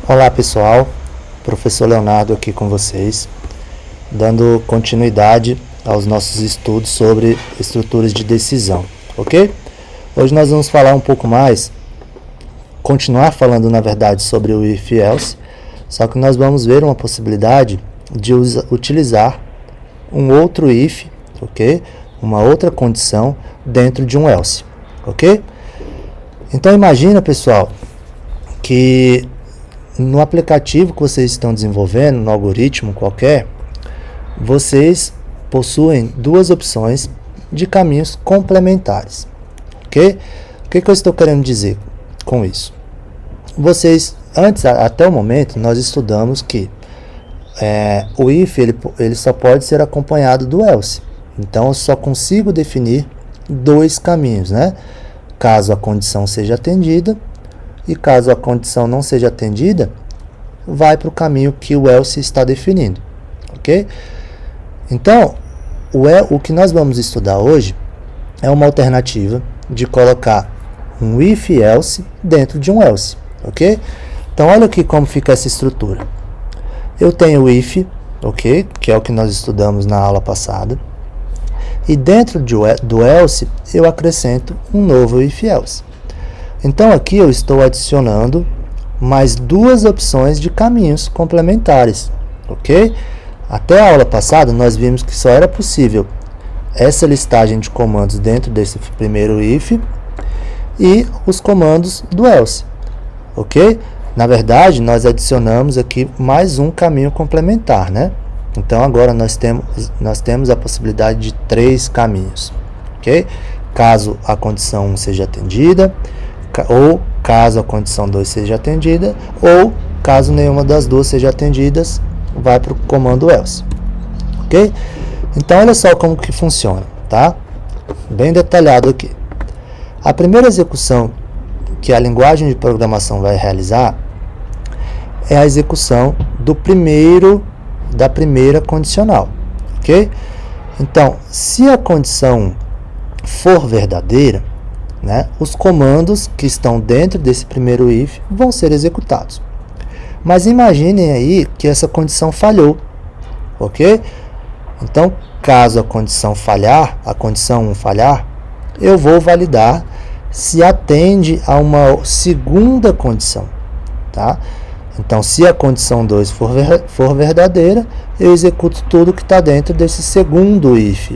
Olá pessoal, professor Leonardo aqui com vocês, dando continuidade aos nossos estudos sobre estruturas de decisão, ok? Hoje nós vamos falar um pouco mais, continuar falando na verdade sobre o if e else, só que nós vamos ver uma possibilidade de utilizar um outro if, ok? Uma outra condição dentro de um else, ok? Então imagina pessoal, que no aplicativo que vocês estão desenvolvendo, no algoritmo qualquer, vocês possuem duas opções de caminhos complementares, ok? O que eu estou querendo dizer com isso? Vocês, antes, até o momento, nós estudamos que o if ele só pode ser acompanhado do else. Então, eu só consigo definir dois caminhos, né? Caso a condição seja atendida, e caso a condição não seja atendida, vai para o caminho que o else está definindo, ok? Então, o que nós vamos estudar hoje é uma alternativa de colocar um if e else dentro de um else, ok? Então, olha aqui como fica essa estrutura. Eu tenho o if, ok? Que é o que nós estudamos na aula passada. E dentro do else, eu acrescento um novo if e else. Então aqui eu estou adicionando mais duas opções de caminhos complementares, ok? Até a aula passada nós vimos que só era possível essa listagem de comandos dentro desse primeiro if e os comandos do else, ok? Na verdade nós adicionamos aqui mais um caminho complementar, né? Então agora nós temos a possibilidade de três caminhos, ok? Caso a condição 1 seja atendida, ou caso a condição 2 seja atendida, ou caso nenhuma das duas seja atendidas, vai para o comando else, ok? Então olha só como que funciona, tá? Bem detalhado aqui. A primeira execução que a linguagem de programação vai realizar é a execução da primeira condicional, ok? Então, se a condição for verdadeira, né, os comandos que estão dentro desse primeiro if vão ser executados. Mas imaginem aí que essa condição falhou, ok? Então, caso a condição falhar, a condição 1 falhar, eu vou validar se atende a uma segunda condição, tá? Então, se a condição 2 for verdadeira, eu executo tudo que está dentro desse segundo if,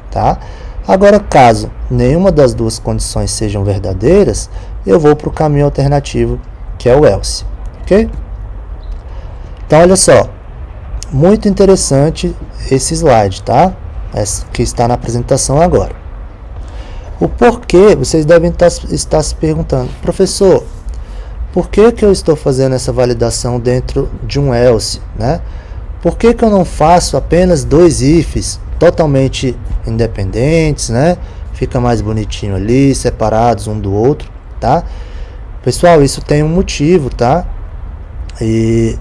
tá? Agora, caso nenhuma das duas condições sejam verdadeiras, eu vou para o caminho alternativo, que é o else, ok? Então, olha só, muito interessante esse slide, tá? Que está na apresentação agora. O porquê, vocês devem estar se perguntando, professor, por que eu estou fazendo essa validação dentro de um else, né? Por que eu não faço apenas dois ifs totalmente independentes, né? Fica mais bonitinho ali, separados um do outro, tá? Pessoal, isso tem um motivo, tá? E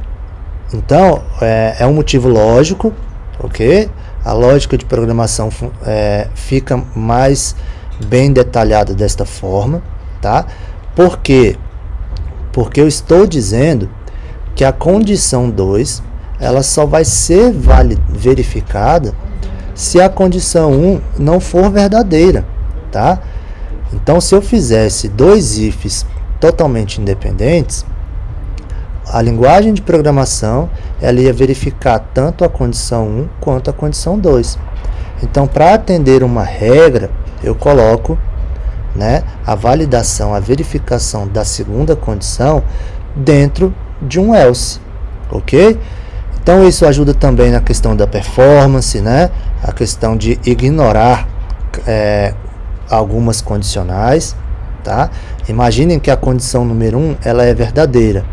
então é um motivo lógico, ok? A lógica de programação fica mais bem detalhada desta forma, tá? Por quê? Porque eu estou dizendo que a condição 2 ela só vai ser verificada se a condição 1 não for verdadeira, tá? Então, se eu fizesse dois ifs totalmente independentes, a linguagem de programação ela ia verificar tanto a condição 1 quanto a condição 2. Então, para atender uma regra, eu coloco, né, a validação, a verificação da segunda condição dentro de um else, ok? Então isso ajuda também na questão da performance, né? A questão de ignorar algumas condicionais, tá? Imaginem que a condição número 1 ela é verdadeira,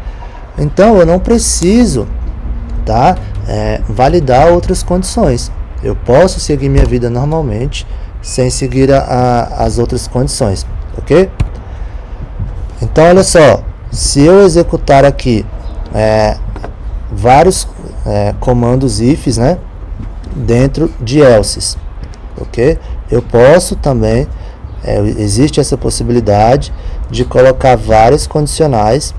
então eu não preciso, tá, validar outras condições. Eu posso seguir minha vida normalmente sem seguir as outras condições, ok? Então olha só, se eu executar aqui vários comandos ifs, né, dentro de elses, ok? Eu posso também, existe essa possibilidade de colocar várias condicionais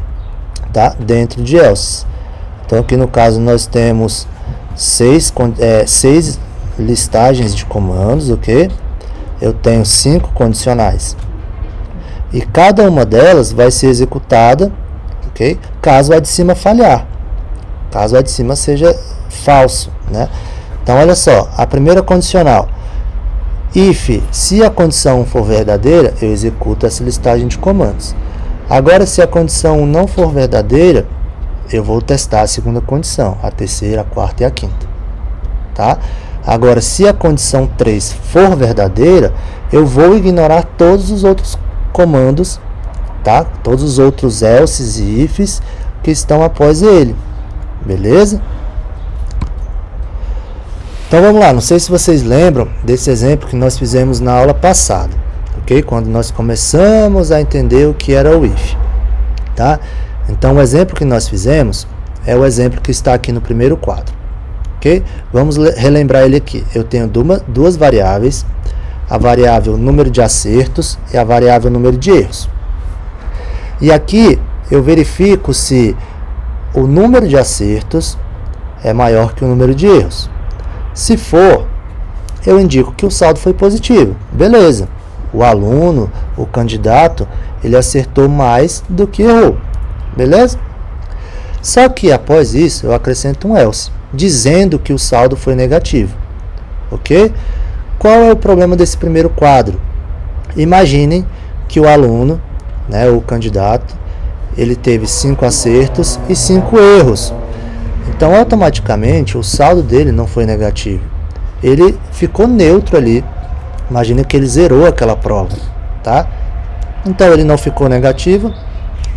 tá? Dentro de else. Então aqui no caso nós temos 6 listagens de comandos, ok? Eu tenho 5 condicionais. E cada uma delas vai ser executada, ok? Caso a de cima falhar. Caso a de cima seja falso, né? Então olha só, a primeira condicional. If, se a condição for verdadeira, eu executo essa listagem de comandos. Agora, se a condição não for verdadeira, eu vou testar a segunda condição, a terceira, a quarta e a quinta. Tá? Agora, se a condição 3 for verdadeira, eu vou ignorar todos os outros comandos, tá? Todos os outros elses e ifs que estão após ele. Beleza? Então vamos lá, não sei se vocês lembram desse exemplo que nós fizemos na aula passada, ok? Quando nós começamos a entender o que era o if, tá? Então o exemplo que nós fizemos é o exemplo que está aqui no primeiro quadro, ok? Vamos relembrar ele aqui. Eu tenho duas variáveis, a variável número de acertos e a variável número de erros. E aqui eu verifico se o número de acertos é maior que o número de erros. Se for, eu indico que o saldo foi positivo. Beleza. O aluno, o candidato, ele acertou mais do que errou. Beleza? Só que após isso, eu acrescento um else, dizendo que o saldo foi negativo. Ok? Qual é o problema desse primeiro quadro? Imaginem que o aluno, né, o candidato, ele teve 5 acertos e 5 erros. Então, automaticamente, o saldo dele não foi negativo. Ele ficou neutro ali. Imagina que ele zerou aquela prova, tá? Então, ele não ficou negativo,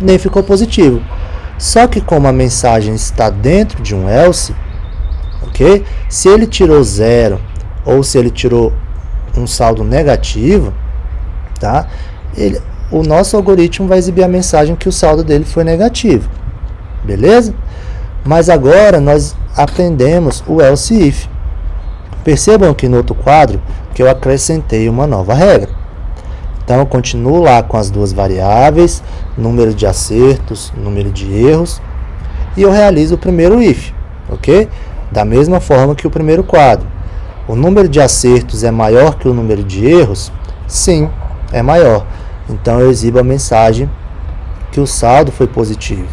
nem ficou positivo. Só que como a mensagem está dentro de um else, ok? Se ele tirou 0 ou se ele tirou um saldo negativo, tá? O nosso algoritmo vai exibir a mensagem que o saldo dele foi negativo. Beleza? Mas agora nós aprendemos o else if. Percebam que no outro quadro que eu acrescentei uma nova regra. Então eu continuo lá com as duas variáveis, número de acertos, número de erros, e eu realizo o primeiro if, ok? Da mesma forma que o primeiro quadro. O número de acertos é maior que o número de erros? Sim, é maior. Então eu exibo a mensagem que o saldo foi positivo.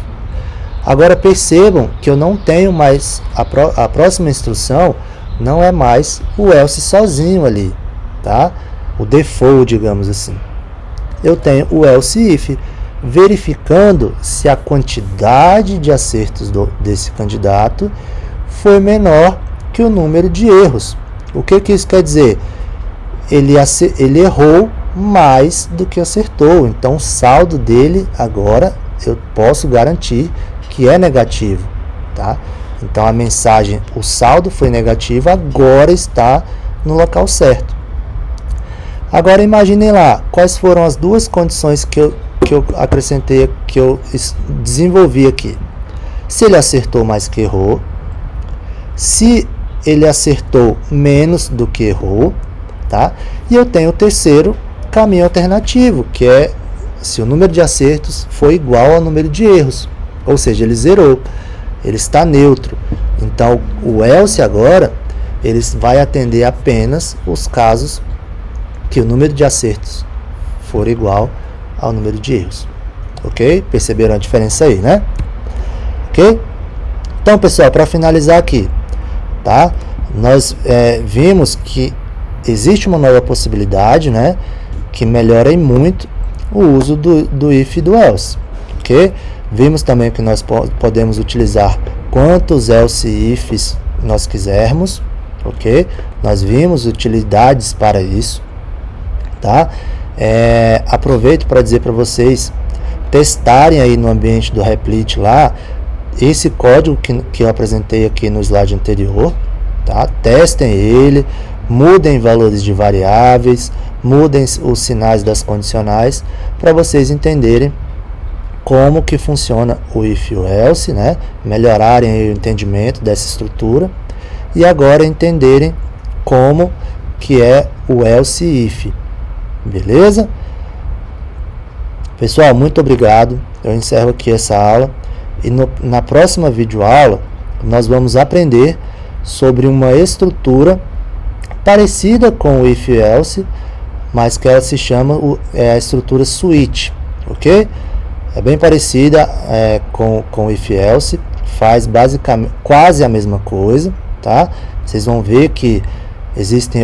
Agora percebam que eu não tenho mais, a próxima instrução não é mais o else sozinho ali, tá? O default, digamos assim. Eu tenho o else if, verificando se a quantidade de acertos desse candidato foi menor que o número de erros. O que isso quer dizer? Ele errou mais do que acertou, então o saldo dele agora eu posso garantir que é negativo, tá? Então a mensagem, o saldo foi negativo, agora está no local certo. Agora imaginem lá, quais foram as duas condições que eu acrescentei, que eu desenvolvi aqui. Se ele acertou mais que errou, se ele acertou menos do que errou, tá? E eu tenho o terceiro caminho alternativo, que é se o número de acertos for igual ao número de erros. Ou seja, ele zerou, ele está neutro. Então, o else agora, ele vai atender apenas os casos que o número de acertos for igual ao número de erros. Ok? Perceberam a diferença aí, né? Ok? Então, pessoal, para finalizar aqui, tá? Nós vimos que existe uma nova possibilidade, né? Que melhora em muito o uso do if e do else. Ok? Vimos também que nós podemos utilizar quantos else e ifs nós quisermos, ok? Nós vimos utilidades para isso, tá? Aproveito para dizer para vocês testarem aí no ambiente do Replit lá, esse código que eu apresentei aqui no slide anterior, tá? Testem ele, mudem valores de variáveis, mudem os sinais das condicionais, para vocês entenderem como que funciona o if e o else, né? Melhorarem o entendimento dessa estrutura e agora entenderem como que é o else if. Beleza? Pessoal, muito obrigado. Eu encerro aqui essa aula E na próxima videoaula nós vamos aprender sobre uma estrutura parecida com o if else, mas que ela se chama a estrutura switch, ok? É bem parecida com o if else, faz basicamente quase a mesma coisa, tá? Vocês vão ver que existem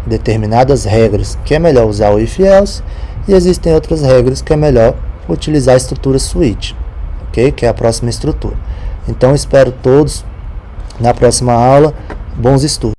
determinadas regras que é melhor usar o if else, e existem outras regras que é melhor utilizar a estrutura switch, ok? Que é a próxima estrutura. Então espero todos na próxima aula. Bons estudos!